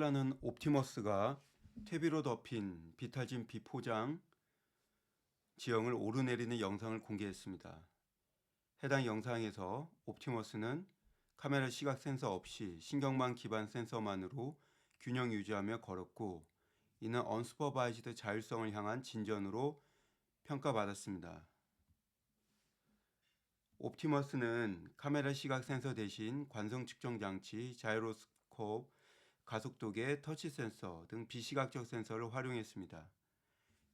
테슬라는 옵티머스가 퇴비로 덮인 비탈진 비포장 지형을 오르내리는 영상을 공개했습니다. 해당 영상에서 옵티머스는 카메라 시각 센서 없이 신경망 기반 센서만으로 균형 유지하며 걸었고, 이는 언슈퍼바이즈드 자율성을 향한 진전으로 평가받았습니다. 옵티머스는 카메라 시각 센서 대신 관성 측정 장치, 자이로스코프, 가속도계, 터치 센서 등 비시각적 센서를 활용했습니다.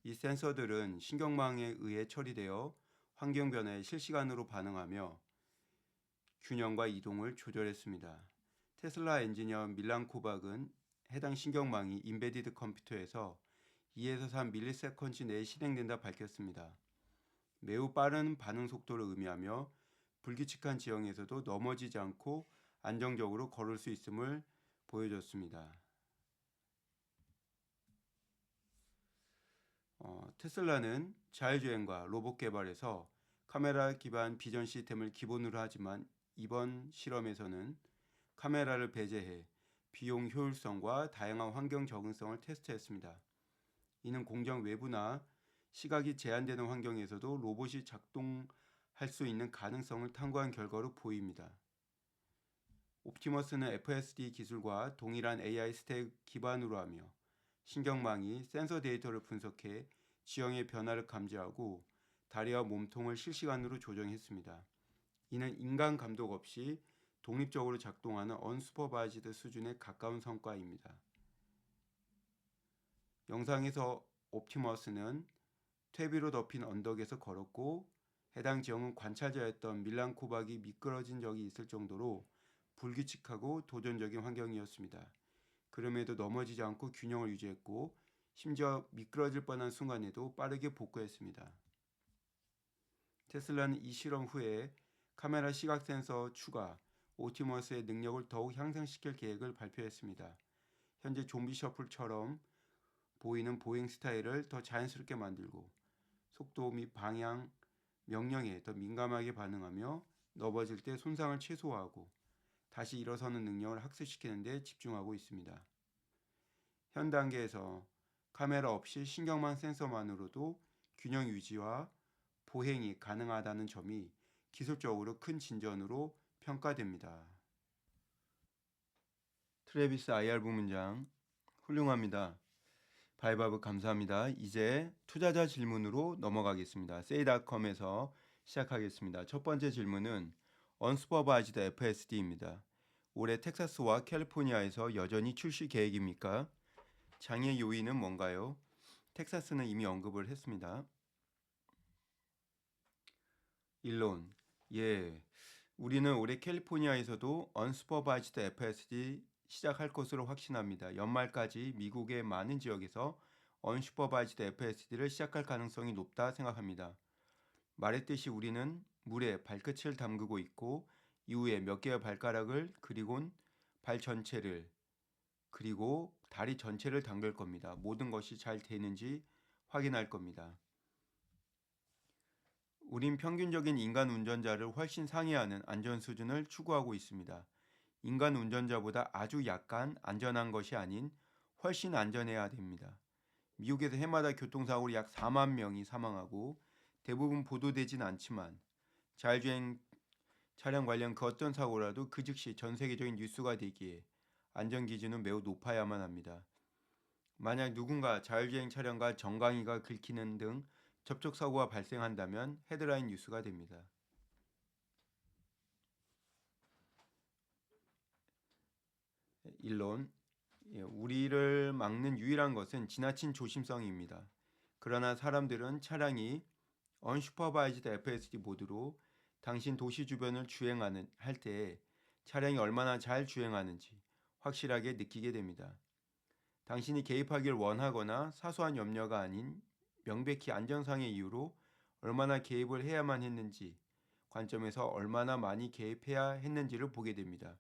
이 센서들은 신경망에 의해 처리되어 환경 변화에 실시간으로 반응하며 균형과 이동을 조절했습니다. 테슬라 엔지니어 밀란 코박은 해당 신경망이 인베디드 컴퓨터에서 2에서 3ms 내에 실행된다 밝혔습니다. 매우 빠른 반응 속도를 의미하며 불규칙한 지형에서도 넘어지지 않고 안정적으로 걸을 수 있음을 보여줬습니다. 테슬라는 자율주행과 로봇 개발에서 카메라 기반 비전 시스템을 기본으로 하지만 이번 실험에서는 카메라를 배제해 비용 효율성과 다양한 환경 적응성을 테스트했습니다. 이는 공장 외부나 시각이 제한되는 환경에서도 로봇이 작동할 수 있는 가능성을 탐구한 결과로 보입니다. 옵티머스는 FSD 기술과 동일한 AI 스택 기반으로 하며 신경망이 센서 데이터를 분석해 지형의 변화를 감지하고 다리와 몸통을 실시간으로 조정했습니다. 이는 인간 감독 없이 독립적으로 작동하는 언슈퍼바이즈드 수준에 가까운 성과입니다. 영상에서 옵티머스는 퇴비로 덮인 언덕에서 걸었고, 해당 지형은 관찰자였던 밀란 코박이 미끄러진 적이 있을 정도로 불규칙하고 도전적인 환경이었습니다. 그럼에도 넘어지지 않고 균형을 유지했고, 심지어 미끄러질 뻔한 순간에도 빠르게 복구했습니다. 테슬라는 이 실험 후에 카메라 시각 센서 추가, 옵티머스의 능력을 더욱 향상시킬 계획을 발표했습니다. 현재 좀비 셔플처럼 보이는 보행 스타일을 더 자연스럽게 만들고, 속도 및 방향 명령에 더 민감하게 반응하며 넘어질 때 손상을 최소화하고 다시 일어서는 능력을 학습시키는 데 집중하고 있습니다. 현 단계에서 카메라 없이 신경망 센서만으로도 균형 유지와 보행이 가능하다는 점이 기술적으로 큰 진전으로 평가됩니다. 트래비스 IR 부문장, 훌륭합니다. 바이바브 감사합니다. 이제 투자자 질문으로 넘어가겠습니다. 세이닷컴에서 시작하겠습니다. 첫 번째 질문은 언슈퍼바이즈드 FSD입니다. 올해 텍사스와 캘리포니아에서 여전히 출시 계획입니까? 장애 요인은 뭔가요? 텍사스는 이미 언급을 했습니다. 일론, 예, 우리는 올해 캘리포니아에서도 언슈퍼바이즈드 FSD 시작할 것으로 확신합니다. 연말까지 미국의 많은 지역에서 언슈퍼바이즈드 FSD를 시작할 가능성이 높다 생각합니다. 말했듯이 우리는 물에 발끝을 담그고 있고, 이후에 몇 개의 발가락을 그리곤 발 전체를 그리고 다리 전체를 담글 겁니다. 모든 것이 잘 되는지 확인할 겁니다. 우린 평균적인 인간 운전자를 훨씬 상회하는 안전 수준을 추구하고 있습니다. 인간 운전자보다 아주 약간 안전한 것이 아닌 훨씬 안전해야 됩니다. 미국에서 해마다 교통사고로 약 4만 명이 사망하고 대부분 보도되진 않지만 자율주행 차량 관련 그 어떤 사고라도 그 즉시 전 세계적인 뉴스가 되기에 안전 기준은 매우 높아야만 합니다. 만약 누군가 자율주행 차량과 정강이가 긁히는 등 접촉사고가 발생한다면 헤드라인 뉴스가 됩니다. 일론, 우리를 막는 유일한 것은 지나친 조심성입니다. 그러나 사람들은 차량이 언슈퍼바이즈드 FSD 모드로 당신 도시 주변을 주행하는 할 때 차량이 얼마나 잘 주행하는지 확실하게 느끼게 됩니다. 당신이 개입하길 원하거나 사소한 염려가 아닌 명백히 안전상의 이유로 얼마나 개입을 해야만 했는지 관점에서 얼마나 많이 개입해야 했는지를 보게 됩니다.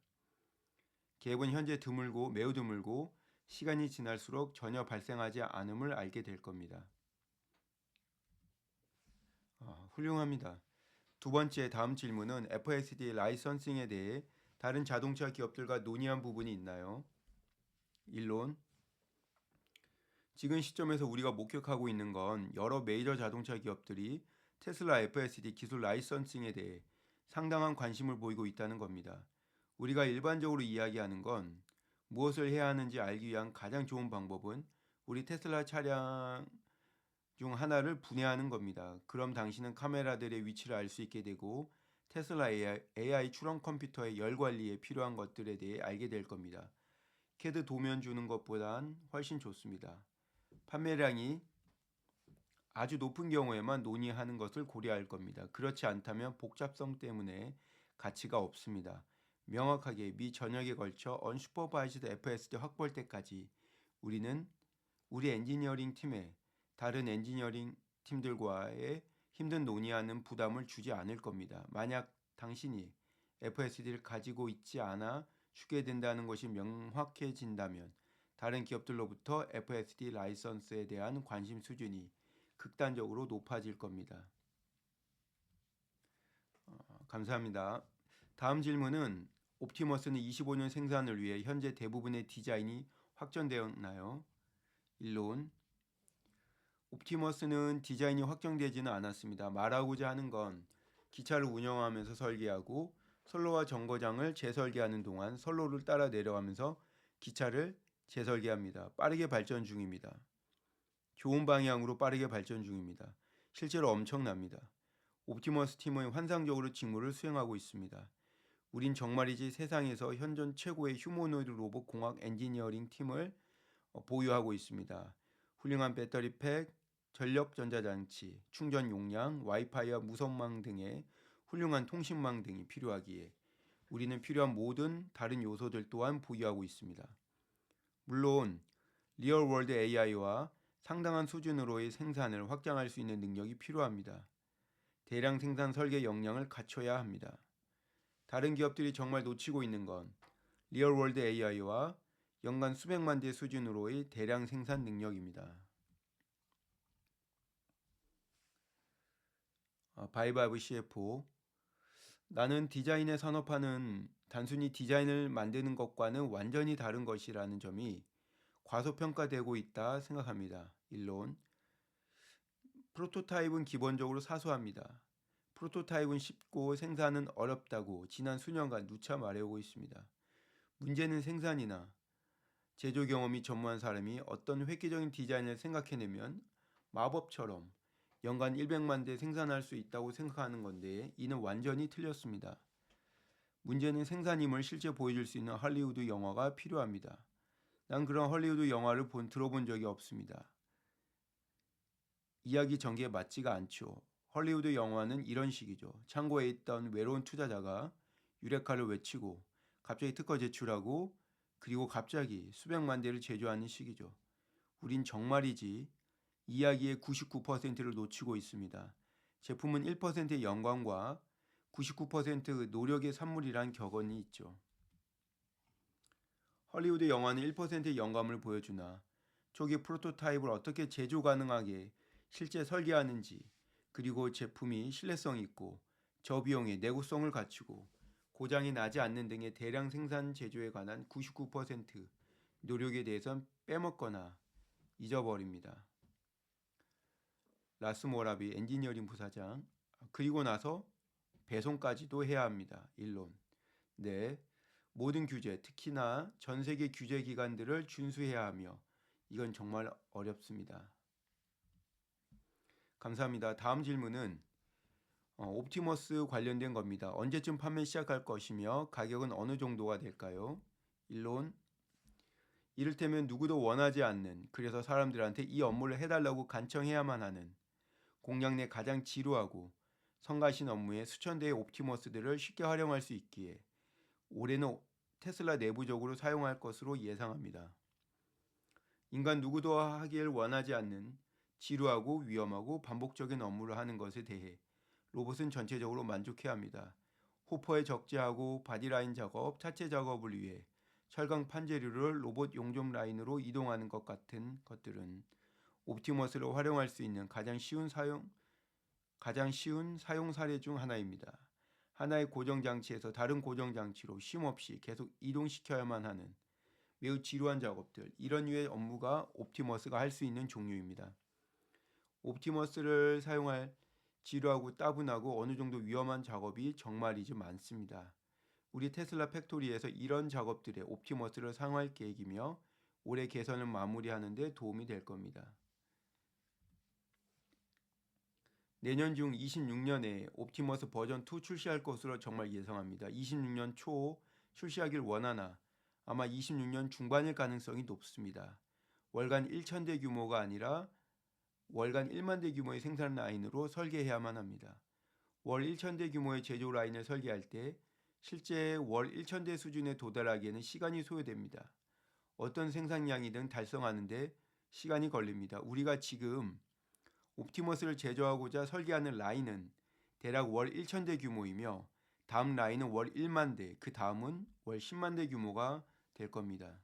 개입은 현재 드물고 매우 드물고 시간이 지날수록 전혀 발생하지 않음을 알게 될 겁니다. 훌륭합니다. 두 번째 다음 질문은 FSD 라이선싱에 대해 다른 자동차 기업들과 논의한 부분이 있나요? 일론. 지금 시점에서 우리가 목격하고 있는 건 여러 메이저 자동차 기업들이 테슬라 FSD 기술 라이선싱에 대해 상당한 관심을 보이고 있다는 겁니다. 우리가 일반적으로 이야기하는 건 무엇을 해야 하는지 알기 위한 가장 좋은 방법은 우리 테슬라 차량 중 하나를 분해하는 겁니다. 그럼 당신은 카메라들의 위치를 알 수 있게 되고 테슬라 AI 추론 컴퓨터의 열 관리에 필요한 것들에 대해 알게 될 겁니다. CAD 도면 주는 것보단 훨씬 좋습니다. 판매량이 아주 높은 경우에만 논의하는 것을 고려할 겁니다. 그렇지 않다면 복잡성 때문에 가치가 없습니다. 명확하게 미 전역에 걸쳐 언슈퍼바이즈드 FSD 확보할 때까지 우리는 우리 엔지니어링 팀에 다른 엔지니어링 팀들과의 힘든 논의하는 부담을 주지 않을 겁니다. 만약 당신이 FSD를 가지고 있지 않아 주게 된다는 것이 명확해진다면 다른 기업들로부터 FSD 라이선스에 대한 관심 수준이 극단적으로 높아질 겁니다. 감사합니다. 다음 질문은 옵티머스는 25년 생산을 위해 현재 대부분의 디자인이 확정되었나요? 일론. 옵티머스는 디자인이 확정되지는 않았습니다. 말하고자 하는 건 기차를 운영하면서 설계하고 선로와 정거장을 재설계하는 동안 선로를 따라 내려가면서 기차를 재설계합니다. 빠르게 발전 중입니다. 좋은 방향으로 빠르게 발전 중입니다. 실제로 엄청납니다. 옵티머스 팀은 환상적으로 직무를 수행하고 있습니다. 우린 정말이지 세상에서 현존 최고의 휴머노이드 로봇 공학 엔지니어링 팀을 보유하고 있습니다. 훌륭한 배터리 팩, 전력 전자장치, 충전 용량, 와이파이와 무선망 등의 훌륭한 통신망 등이 필요하기에 우리는 필요한 모든 다른 요소들 또한 보유하고 있습니다. 물론 리얼월드 AI와 상당한 수준으로의 생산을 확장할 수 있는 능력이 필요합니다. 대량 생산 설계 역량을 갖춰야 합니다. 다른 기업들이 정말 놓치고 있는 건 리얼월드 AI와 연간 수백만 대 수준으로의 대량 생산 능력입니다. 바이바브 CFO. 나는 디자인의 산업화는 단순히 디자인을 만드는 것과는 완전히 다른 것이라는 점이 과소평가되고 있다 생각합니다. 일론. 프로토타입은 기본적으로 사소합니다. 프로토타입은 쉽고 생산은 어렵다고 지난 수년간 누차 말해오고 있습니다. 문제는 생산이나 제조 경험이 전무한 사람이 어떤 획기적인 디자인을 생각해내면 마법처럼 연간 100만 대 생산할 수 있다고 생각하는 건데 이는 완전히 틀렸습니다. 문제는 생산임을 실제 보여줄 수 있는 할리우드 영화가 필요합니다. 난 그런 할리우드 영화를 들어본 적이 없습니다. 이야기 전개에 맞지가 않죠. 할리우드 영화는 이런 식이죠. 창고에 있던 외로운 투자자가 유레카를 외치고 갑자기 특허 제출하고 그리고 갑자기 수백만 대를 제조하는 식이죠. 우린 정말이지 이야기의 99%를 놓치고 있습니다. 제품은 1%의 영광과 99% 노력의 산물이란 격언이 있죠. 헐리우드 영화는 1%의 영감을 보여주나 초기 프로토타입을 어떻게 제조 가능하게 실제 설계하는지 그리고 제품이 신뢰성 있고 저비용의 내구성을 갖추고 고장이 나지 않는 등의 대량 생산 제조에 관한 99% 노력에 대해선 빼먹거나 잊어버립니다. 라스 모라비 엔지니어링 부사장. 그리고 나서 배송까지도 해야 합니다. 일론. 네, 모든 규제, 특히나 전 세계 규제 기관들을 준수해야 하며 이건 정말 어렵습니다. 감사합니다. 다음 질문은 옵티머스 관련된 겁니다. 언제쯤 판매 시작할 것이며 가격은 어느 정도가 될까요? 일론. 이를테면 누구도 원하지 않는, 그래서 사람들한테 이 업무를 해달라고 간청해야만 하는 공장 내 가장 지루하고 성가신 업무에 수천 대의 옵티머스들을 쉽게 활용할 수 있기에 올해는 테슬라 내부적으로 사용할 것으로 예상합니다. 인간 누구도 하길 원하지 않는 지루하고 위험하고 반복적인 업무를 하는 것에 대해 로봇은 전체적으로 만족해야 합니다. 호퍼에 적재하고 바디라인 작업, 차체 작업을 위해 철강 판재류를 로봇 용접 라인으로 이동하는 것 같은 것들은 옵티머스를 활용할 수 있는 가장 쉬운 사용 사례 중 하나입니다. 하나의 고정 장치에서 다른 고정 장치로 쉼없이 계속 이동시켜야만 하는 매우 지루한 작업들, 이런 류의 업무가 옵티머스가 할 수 있는 종류입니다. 옵티머스를 사용할 지루하고 따분하고 어느 정도 위험한 작업이 정말이지 많습니다. 우리 테슬라 팩토리에서 이런 작업들에 옵티머스를 사용할 계획이며 올해 개선을 마무리하는 데 도움이 될 겁니다. 내년 중 26년에 옵티머스 버전 2 출시할 것으로 정말 예상합니다. 26년 초 출시하길 원하나 아마 26년 중반일 가능성이 높습니다. 월간 1,000대 규모가 아니라 월간 1만 대 규모의 생산 라인으로 설계해야만 합니다. 월 1,000대 규모의 제조 라인을 설계할 때 실제 월 1,000대 수준에 도달하기에는 시간이 소요됩니다. 어떤 생산량이든 달성하는데 시간이 걸립니다. 우리가 지금 옵티머스를 제조하고자 설계하는 라인은 대략 월 1,000대 규모이며 다음 라인은 월 1만 대, 그 다음은 월 10만 대 규모가 될 겁니다.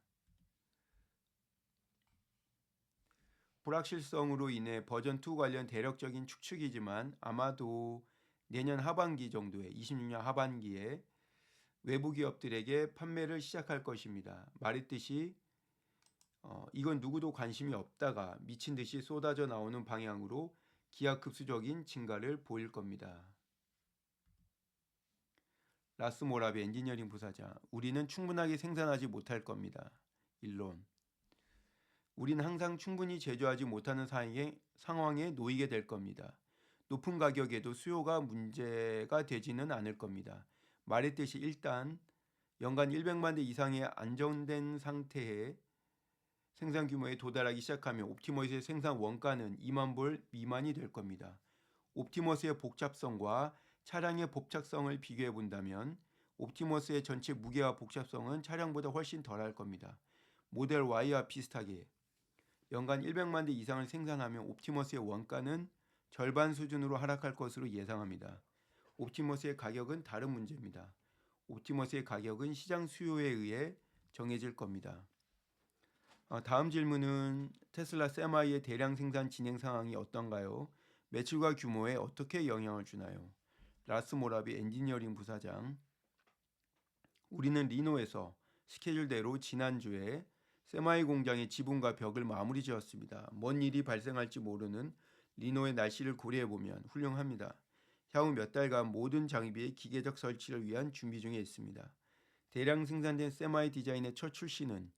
불확실성으로 인해 버전 2 관련 대략적인 추측이지만 아마도 내년 하반기 정도에 26년 하반기에 외부 기업들에게 판매를 시작할 것입니다. 말했듯이 이건 누구도 관심이 없다가 미친 듯이 쏟아져 나오는 방향으로 기하급수적인 증가를 보일 겁니다. 라스 모라비 엔지니어링 부사장, 우리는 충분하게 생산하지 못할 겁니다. 일론, 우린 항상 충분히 제조하지 못하는 상황에 놓이게 될 겁니다. 높은 가격에도 수요가 문제가 되지는 않을 겁니다. 말했듯이 일단 연간 100만 대 이상의 안정된 상태의 생산 규모에 도달하기 시작하면 옵티머스의 생산 원가는 2만 불 미만이 될 겁니다. 옵티머스의 복잡성과 차량의 복잡성을 비교해 본다면 옵티머스의 전체 무게와 복잡성은 차량보다 훨씬 덜할 겁니다. 모델 Y와 비슷하게 연간 100만 대 이상을 생산하면 옵티머스의 원가는 절반 수준으로 하락할 것으로 예상합니다. 옵티머스의 가격은 다른 문제입니다. 옵티머스의 가격은 시장 수요에 의해 정해질 겁니다. 다음 질문은 테슬라 세마이의 대량 생산 진행 상황이 어떤가요? 매출과 규모에 어떻게 영향을 주나요? 라스 모라비 엔지니어링 부사장, 우리는 리노에서 스케줄대로 지난주에 세마이 공장의 지붕과 벽을 마무리 지었습니다. 뭔 일이 발생할지 모르는 리노의 날씨를 고려해보면 훌륭합니다. 향후 몇 달간 모든 장비의 기계적 설치를 위한 준비 중에 있습니다. 대량 생산된 세마이 디자인의 첫 출시는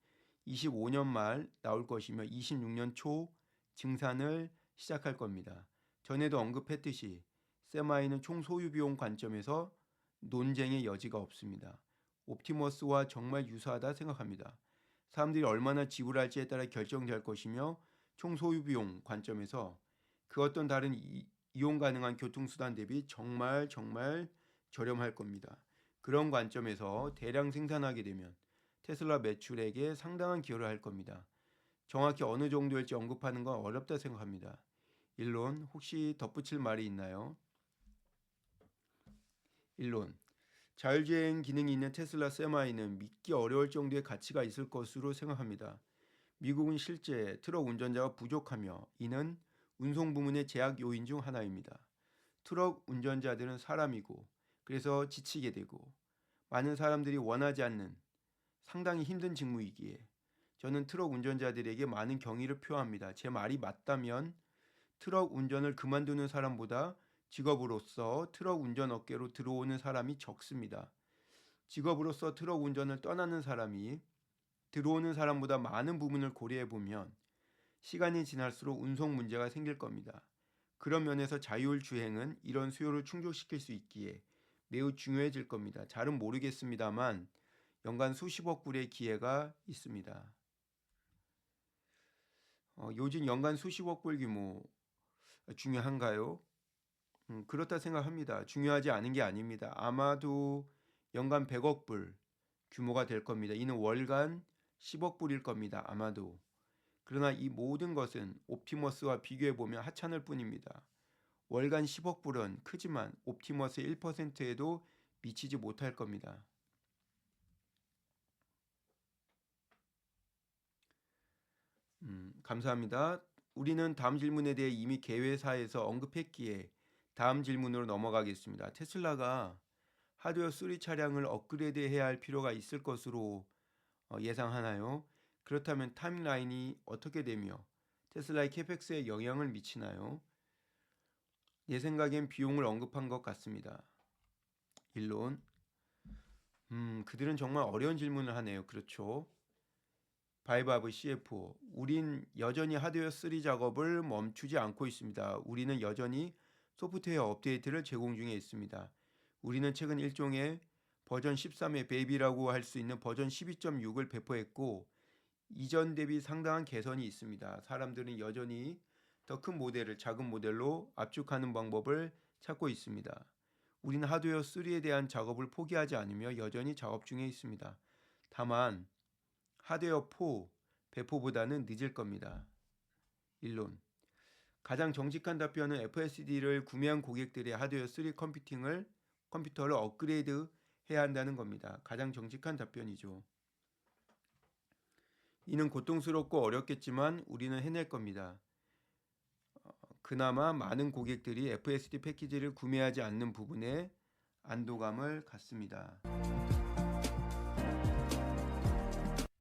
25년 말 나올 것이며 26년 초 증산을 시작할 겁니다. 전에도 언급했듯이 세마이는 총 소유 비용 관점에서 논쟁의 여지가 없습니다. 옵티머스와 정말 유사하다 생각합니다. 사람들이 얼마나 지불할지에 따라 결정될 것이며 총 소유 비용 관점에서 그 어떤 다른 이용 가능한 교통수단 대비 정말 저렴할 겁니다. 그런 관점에서 대량 생산하게 되면 테슬라 매출액에 상당한 기여를 할 겁니다. 정확히 어느 정도일지 언급하는 건 어렵다 생각합니다. 일론, 혹시 덧붙일 말이 있나요? 일론, 자율주행 기능이 있는 테슬라 세마이는 믿기 어려울 정도의 가치가 있을 것으로 생각합니다. 미국은 실제 트럭 운전자가 부족하며 이는 운송 부문의 제약 요인 중 하나입니다. 트럭 운전자들은 사람이고 그래서 지치게 되고 많은 사람들이 원하지 않는 상당히 힘든 직무이기에 저는 트럭 운전자들에게 많은 경의를 표합니다. 제 말이 맞다면 트럭 운전을 그만두는 사람보다 직업으로서 트럭 운전 업계로 들어오는 사람이 적습니다. 직업으로서 트럭 운전을 떠나는 사람이 들어오는 사람보다 많은 부분을 고려해 보면 시간이 지날수록 운송 문제가 생길 겁니다. 그런 면에서 자율주행은 이런 수요를 충족시킬 수 있기에 매우 중요해질 겁니다. 잘은 모르겠습니다만 연간 수십억 불의 기회가 있습니다. 요즘 연간 수십억 불 규모 중요한가요? 그렇다 생각합니다. 중요하지 않은 게 아닙니다. 아마도 연간 100억 불 규모가 될 겁니다. 이는 월간 10억 불일 겁니다. 아마도. 그러나 이 모든 것은 옵티머스와 비교해 보면 하찮을 뿐입니다. 월간 10억 불은 크지만 옵티머스의 1%에도 미치지 못할 겁니다. 감사합니다. 우리는 다음 질문에 대해 이미 개회사에서 언급했기에 다음 질문으로 넘어가겠습니다. 테슬라가 하드웨어 3 차량을 업그레이드해야 할 필요가 있을 것으로 예상하나요? 그렇다면 타임라인이 어떻게 되며 테슬라의 캐펙스에 영향을 미치나요? 내 생각엔 비용을 언급한 것 같습니다. 일론. 그들은 정말 어려운 질문을 하네요. 그렇죠. 바이바브 CFO. 우린 여전히 하드웨어 3 작업을 멈추지 않고 있습니다. 우리는 여전히 소프트웨어 업데이트를 제공 중에 있습니다. 우리는 최근 일종의 버전 13의 베이비라고 할 수 있는 버전 12.6을 배포했고 이전 대비 상당한 개선이 있습니다. 사람들은 여전히 더 큰 모델을 작은 모델로 압축하는 방법을 찾고 있습니다. 우리는 하드웨어 3에 대한 작업을 포기하지 않으며 여전히 작업 중에 있습니다. 다만 하드웨어 4 배포보다는 늦을 겁니다. 일론. 가장 정직한 답변은 FSD를 구매한 고객들의 하드웨어 3 컴퓨터를 업그레이드 해야 한다는 겁니다. 가장 정직한 답변이죠. 이는 고통스럽고 어렵겠지만 우리는 해낼 겁니다. 그나마 많은 고객들이 FSD 패키지를 구매하지 않는 부분에 안도감을 갖습니다.